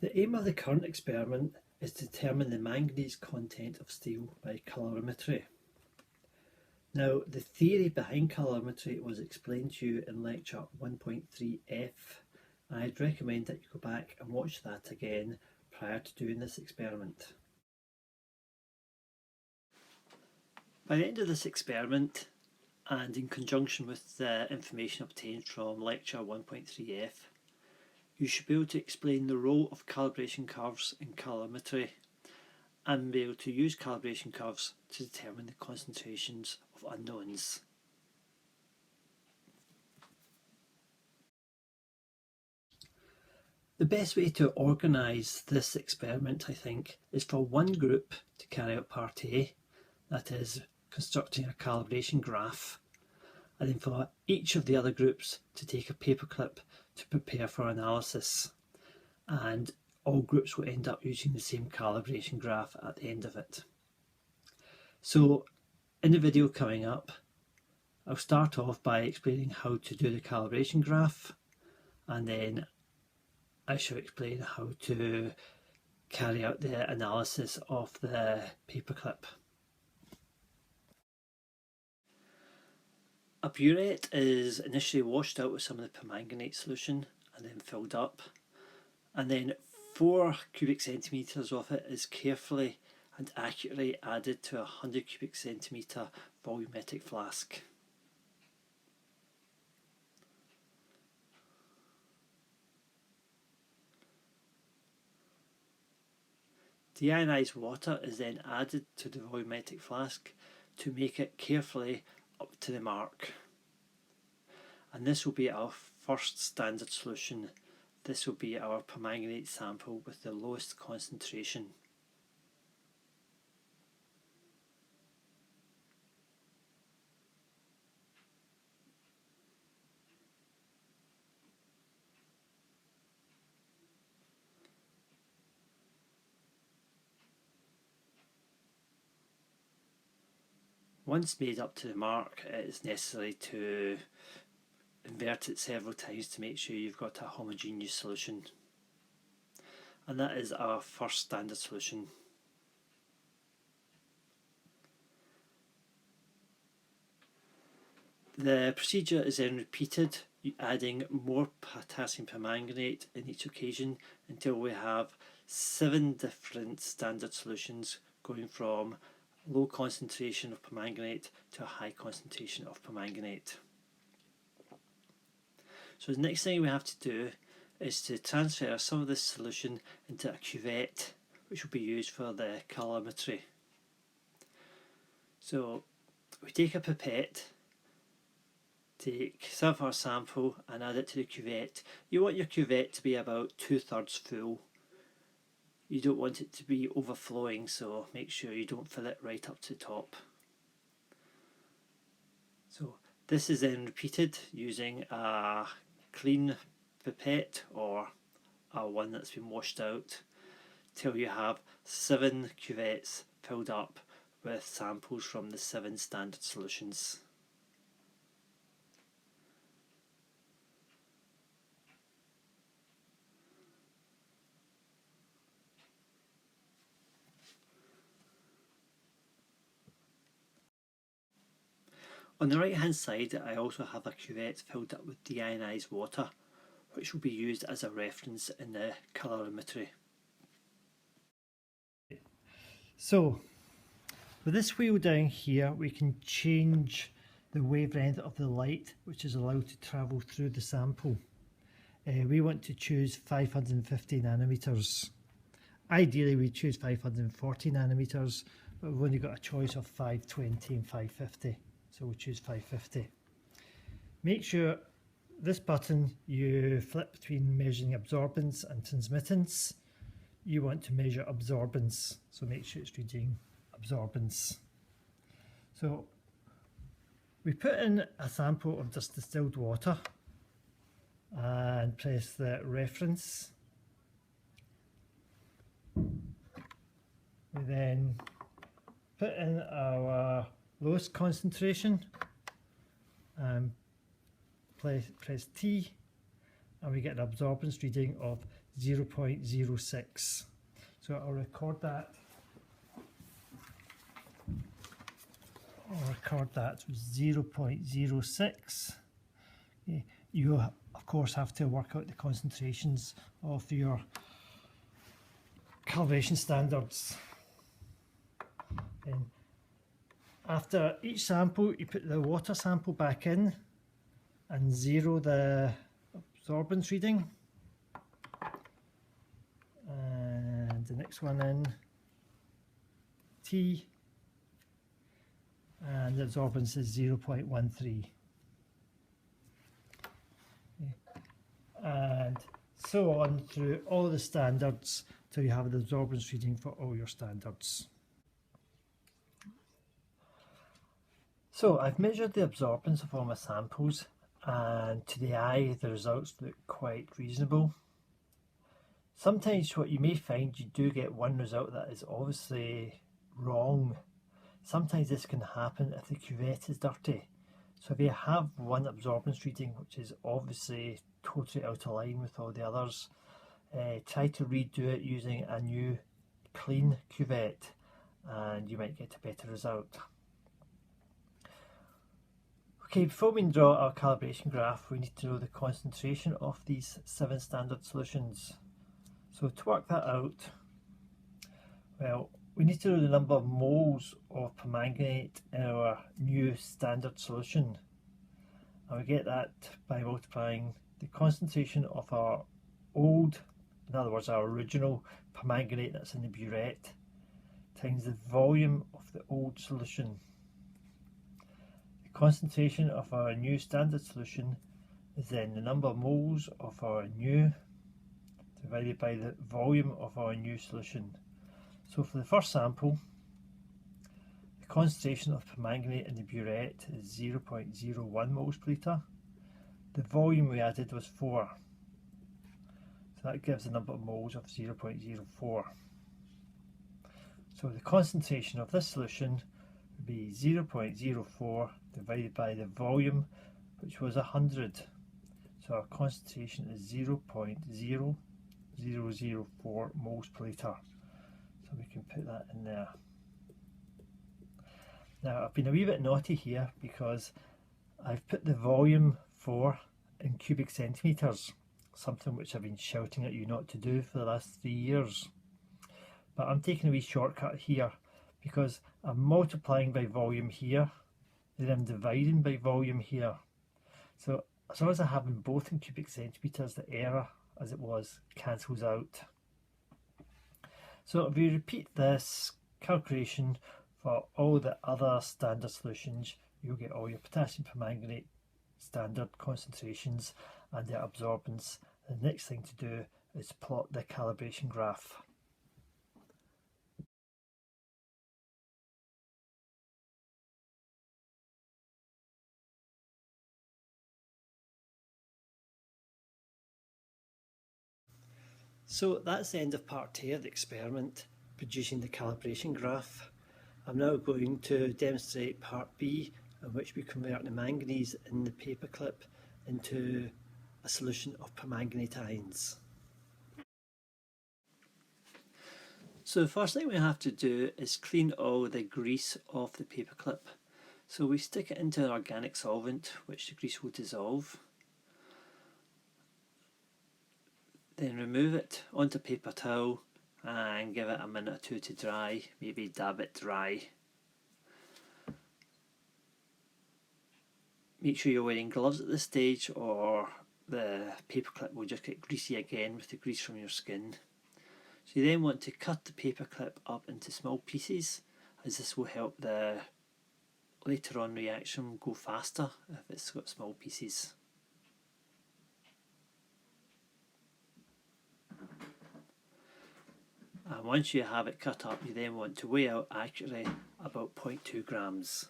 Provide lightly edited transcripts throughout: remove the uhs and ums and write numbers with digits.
The aim of the current experiment is to determine the manganese content of steel by colorimetry. Now, the theory behind colorimetry was explained to you in lecture 1.3F, and I'd recommend that you go back and watch that again prior to doing this experiment. By the end of this experiment, and in conjunction with the information obtained from lecture 1.3F, you should be able to explain the role of calibration curves in colorimetry and be able to use calibration curves to determine the concentrations of unknowns. The best way to organise this experiment, I think, is for one group to carry out part A, that is constructing a calibration graph, and then for each of the other groups to take a paperclip to prepare for analysis, and all groups will end up using the same calibration graph at the end of it. So in the video coming up, I'll start off by explaining how to do the calibration graph, and then I shall explain how to carry out the analysis of the paperclip. A burette is initially washed out with some of the permanganate solution and then filled up, and then 4 cubic centimetres of it is carefully and accurately added to a 100 cubic centimetre volumetric flask. Deionised water is then added to the volumetric flask to make it carefully up to the mark. And this will be our first standard solution. This will be our permanganate sample with the lowest concentration. Once made up to the mark, it is necessary to invert it several times to make sure you've got a homogeneous solution. And that is our first standard solution. The procedure is then repeated, adding more potassium permanganate in each occasion until we have 7 different standard solutions going from low concentration of permanganate to a high concentration of permanganate. So the next thing we have to do is to transfer some of this solution into a cuvette, which will be used for the colorimetry. So we take a pipette, take some of our sample and add it to the cuvette. You want your cuvette to be about 2/3 full. You don't want it to be overflowing, so make sure you don't fill it right up to the top. So this is then repeated using a clean pipette or a one that's been washed out till you have 7 cuvettes filled up with samples from the 7 standard solutions. On the right hand side, I also have a cuvette filled up with deionised water, which will be used as a reference in the colorimetry. So with this wheel down here, we can change the wavelength of the light which is allowed to travel through the sample. We want to choose 550 nanometers. Ideally we choose 540 nanometers, but we've only got a choice of 520 and 550. So we'll choose 550. Make sure this button you flip between measuring absorbance and transmittance. You want to measure absorbance, so make sure it's reading absorbance. So we put in a sample of just distilled water and press the reference. We then put in our lowest concentration and press T, and we get an absorbance reading of 0.06. So I'll record that. I'll record that with 0.06. Okay. You of course have to work out the concentrations of your calibration standards. And after each sample, you put the water sample back in and zero the absorbance reading. And the next one in, T, and the absorbance is 0.13. And so on through all the standards till you have the absorbance reading for all your standards. So I've measured the absorbance of all my samples, and to the eye the results look quite reasonable. Sometimes what you may find, you do get one result that is obviously wrong. Sometimes this can happen if the cuvette is dirty. So if you have one absorbance reading which is obviously totally out of line with all the others, try to redo it using a new clean cuvette and you might get a better result. Okay, before we draw our calibration graph, we need to know the concentration of these 7 standard solutions. So to work that out, well, we need to know the number of moles of permanganate in our new standard solution. And we get that by multiplying the concentration of our old, in other words our original permanganate that's in the burette, times the volume of the old solution. The concentration of our new standard solution is then the number of moles of our new divided by the volume of our new solution. So for the first sample, the concentration of permanganate in the burette is 0.01 moles per litre. The volume we added was 4. So that gives a number of moles of 0.04. So the concentration of this solution would be 0.04 divided by the volume, which was 100. So our concentration is 0.0004 moles per litre. So we can put that in there. Now I've been a wee bit naughty here because I've put the volume 4 in cubic centimetres, something which I've been shouting at you not to do for the last 3 years. But I'm taking a wee shortcut here because I'm multiplying by volume here, then I'm dividing by volume here. So as long as I have them both in cubic centimetres, the error as it was cancels out. So if you repeat this calculation for all the other standard solutions, you'll get all your potassium permanganate standard concentrations and their absorbance. The next thing to do is plot the calibration graph. So that's the end of part 2 of the experiment, producing the calibration graph. I'm now going to demonstrate part B, in which we convert the manganese in the paperclip into a solution of permanganate ions. So the first thing we have to do is clean all the grease off the paperclip. So we stick it into an organic solvent, which the grease will dissolve. Then remove it onto a paper towel and give it a minute or 2 to dry, maybe dab it dry. Make sure you're wearing gloves at this stage or the paperclip will just get greasy again with the grease from your skin. So you then want to cut the paperclip up into small pieces, as this will help the later on reaction go faster if it's got small pieces. And once you have it cut up, you then want to weigh out accurately about 0.2 grams.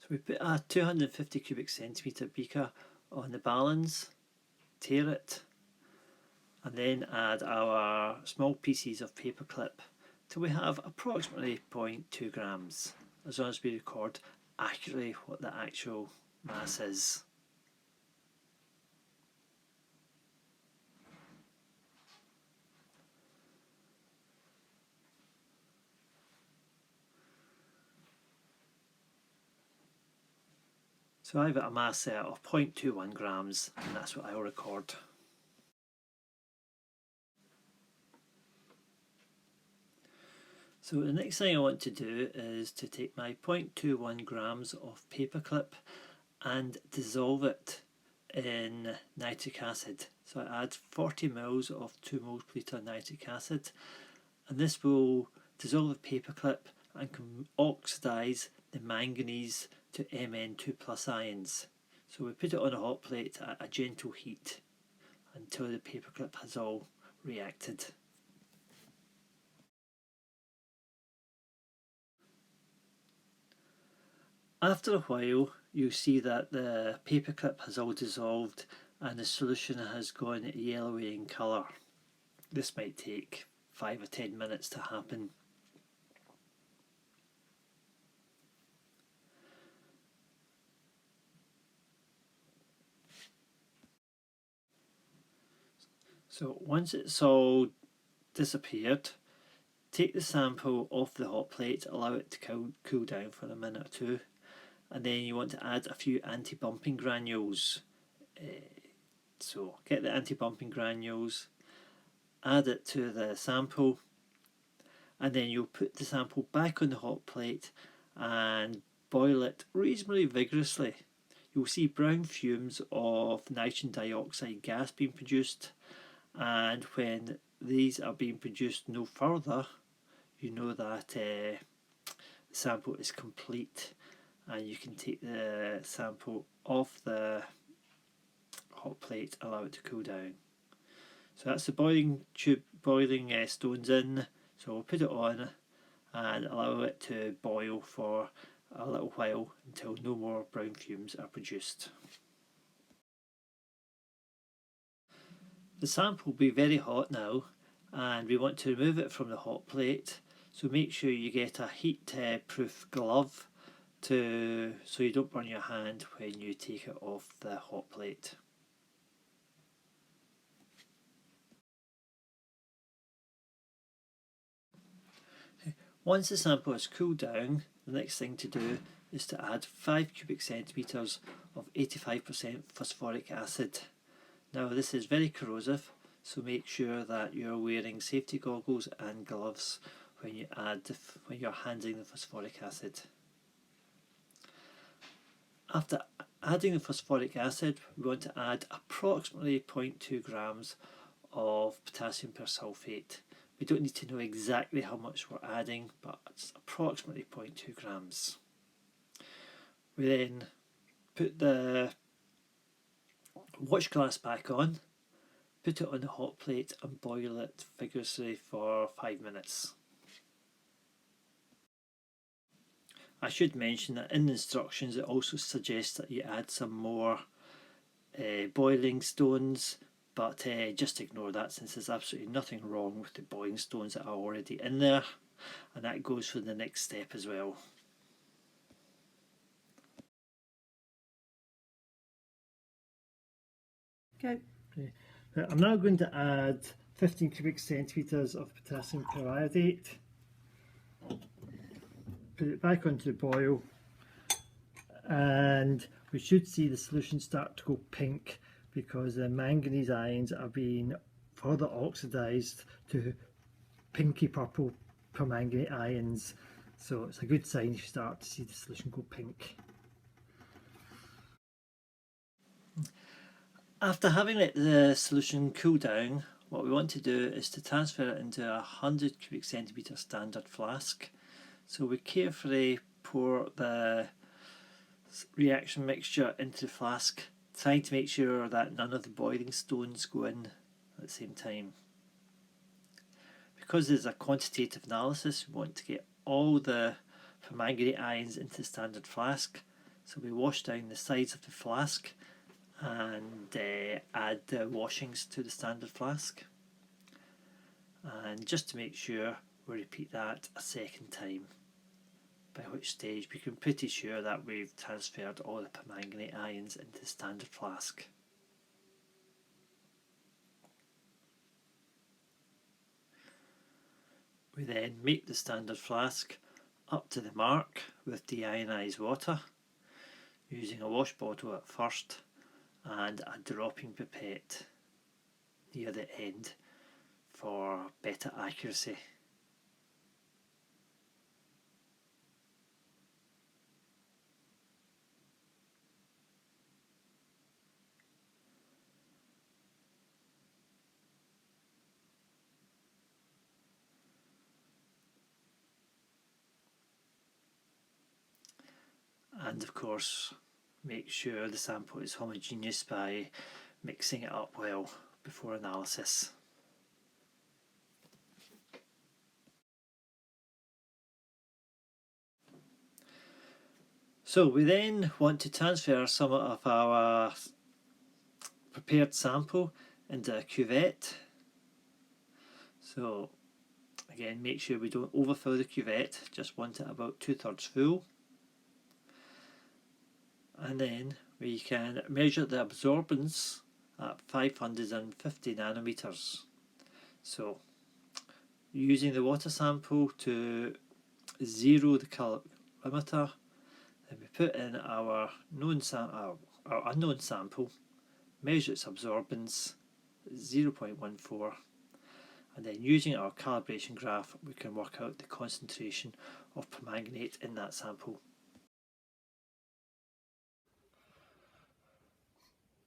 So we put a 250 cubic centimetre beaker on the balance, tare it, and then add our small pieces of paperclip till we have approximately 0.2 grams, as long as we record accurately what the actual mass is. So I've got a mass set of 0.21 grams, and that's what I'll record. So the next thing I want to do is to take my 0.21 grams of paperclip and dissolve it in nitric acid. So I add 40 ml of 2 moles per litre nitric acid, and this will dissolve the paperclip and can oxidise the manganese to Mn2 plus ions. So we put it on a hot plate at a gentle heat until the paperclip has all reacted. After a while, you'll see that the paperclip has all dissolved and the solution has gone yellowy in colour. This might take 5 or 10 minutes to happen. So once it's all disappeared, take the sample off the hot plate, allow it to cool down for a minute or two, and then you want to add a few anti-bumping granules. So get the anti-bumping granules, add it to the sample, and then you'll put the sample back on the hot plate and boil it reasonably vigorously. You'll see brown fumes of nitrogen dioxide gas being produced, and when these are being produced no further, you know that the sample is complete, and you can take the sample off the hot plate, allow it to cool down. So that's the boiling stones in, so we'll put it on and allow it to boil for a little while until no more brown fumes are produced. The sample will be very hot now, and we want to remove it from the hot plate, so make sure you get a heat proof glove so you don't burn your hand when you take it off the hot plate. Once the sample has cooled down, the next thing to do is to add 5 cubic centimetres of 85% phosphoric acid. Now this is very corrosive, so make sure that you're wearing safety goggles and gloves when you're handling the phosphoric acid. After adding the phosphoric acid, we want to add approximately 0.2 grams of potassium persulfate. We don't need to know exactly how much we're adding, but it's approximately 0.2 grams. We then put the watch glass back on, put it on the hot plate and boil it vigorously for 5 minutes. I should mention that in the instructions it also suggests that you add some more boiling stones, but just ignore that since there's absolutely nothing wrong with the boiling stones that are already in there, and that goes for the next step as well. Okay. I'm now going to add 15 cubic centimetres of potassium chloride. Put it back onto the boil, and we should see the solution start to go pink because the manganese ions are being further oxidized to pinky purple permanganate ions. So it's a good sign if you start to see the solution go pink. After having let the solution cool down, what we want to do is to transfer it into a 100 cubic centimetre standard flask. So we carefully pour the reaction mixture into the flask, trying to make sure that none of the boiling stones go in at the same time. Because there's a quantitative analysis, we want to get all the permanganate ions into the standard flask, so we wash down the sides of the flask and add the washings to the standard flask, and just to make sure we repeat that a second time. by which stage we can be pretty sure that we've transferred all the permanganate ions into the standard flask. We then make the standard flask up to the mark with deionised water, using a wash bottle at first and a dropping pipette near the end for better accuracy. And of course, make sure the sample is homogeneous by mixing it up well before analysis. So we then want to transfer some of our prepared sample into a cuvette. So again, make sure we don't overfill the cuvette, just want it about 2/3 full. And then we can measure the absorbance at 550 nanometers. So using the water sample to zero the calorimeter, then we put in our unknown sample, measure its absorbance 0.14, and then using our calibration graph we can work out the concentration of permanganate in that sample.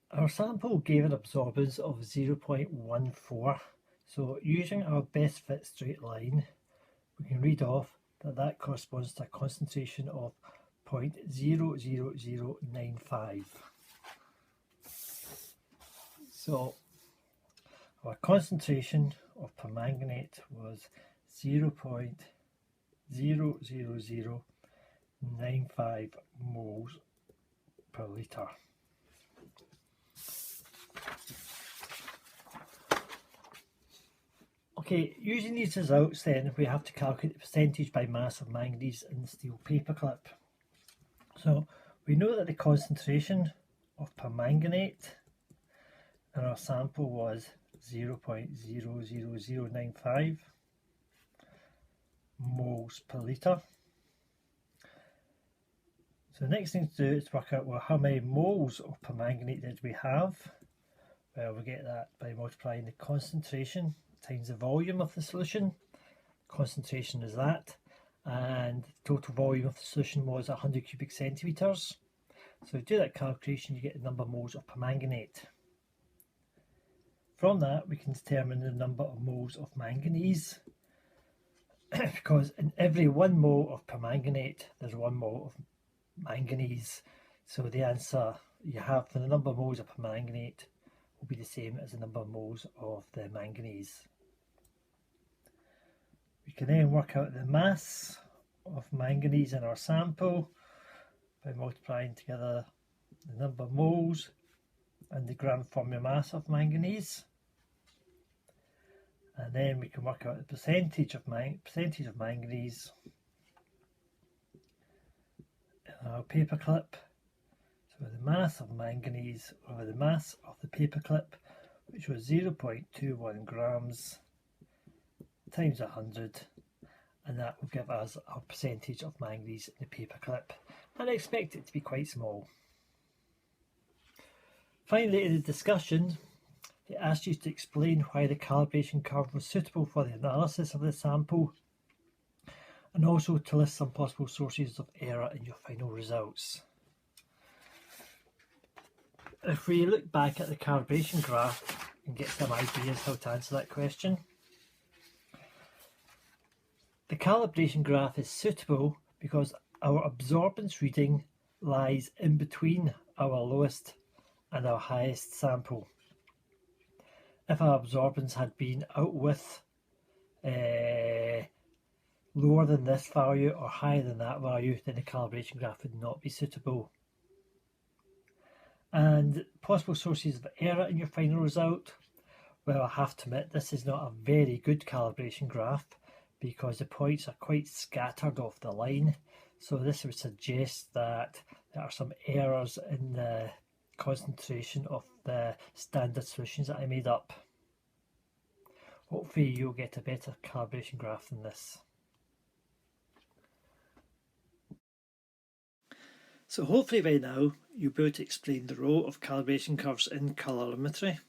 Our sample gave an absorbance of 0.14, so using our best fit straight line we can read off that corresponds to a concentration of 0.00095. So our concentration of permanganate was 0.00095 moles per litre. Okay, using these results then we have to calculate the percentage by mass of manganese in the steel paperclip. So we know that the concentration of permanganate in our sample was 0.00095 moles per litre. So the next thing to do is work out, well, how many moles of permanganate did we have? Well, we get that by multiplying the concentration times the volume of the solution. Concentration is that, and the total volume of the solution was 100 cubic centimetres. So to do that calculation you get the number of moles of permanganate. From that we can determine the number of moles of manganese, because in every 1 mole of permanganate there's 1 mole of manganese. So the answer you have for the number of moles of permanganate will be the same as the number of moles of the manganese. We can then work out the mass of manganese in our sample by multiplying together the number of moles and the gram formula mass of manganese, and then we can work out the percentage of manganese in our paperclip. So the mass of manganese over the mass of the paperclip, which was 0.21 grams times 100, and that will give us our percentage of manganese in the paperclip, and I expect it to be quite small. Finally, in the discussion, it asked you to explain why the calibration curve was suitable for the analysis of the sample, and also to list some possible sources of error in your final results. If we look back at the calibration graph and get some ideas how to answer that question. The calibration graph is suitable because our absorbance reading lies in between our lowest and our highest sample. If our absorbance had been out with lower than this value or higher than that value, then the calibration graph would not be suitable. And possible sources of error in your final result, well, I have to admit this is not a very good calibration graph because the points are quite scattered off the line. So this would suggest that there are some errors in the concentration of the standard solutions that I made up. Hopefully you'll get a better calibration graph than this. So hopefully by now you'll be able to explain the role of calibration curves in colorimetry,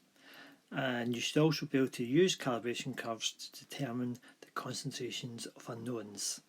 and you should also be able to use calibration curves to determine the concentrations of unknowns.